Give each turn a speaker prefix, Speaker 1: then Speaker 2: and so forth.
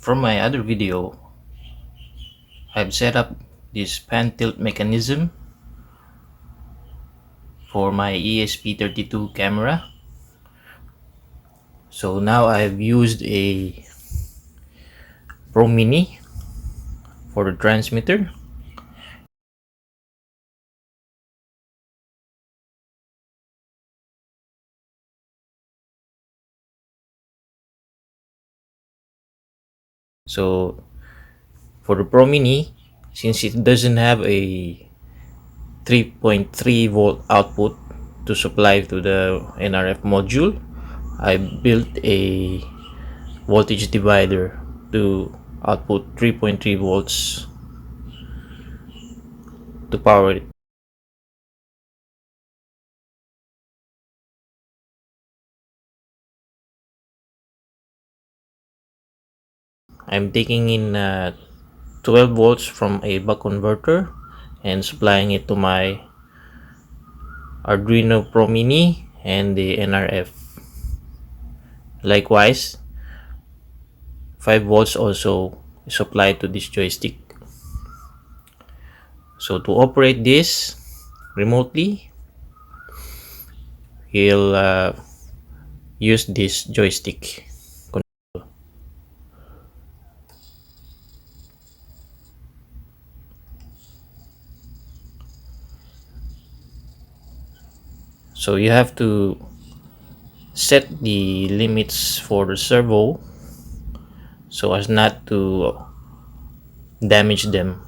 Speaker 1: From my other video, I've set up this pan tilt mechanism for my ESP32 camera. So now I've used a Pro Mini for the transmitter. So for the Pro Mini, since it doesn't have a 3.3 volt output to supply to the NRF module, I built a voltage divider to output 3.3 volts to power it. I'm taking in 12 volts from a buck converter and supplying it to my Arduino Pro Mini and the NRF. Likewise, 5 volts also is supplied to this joystick. So to operate this remotely, you'll use this joystick. So you have to set the limits for the servo so as not to damage them.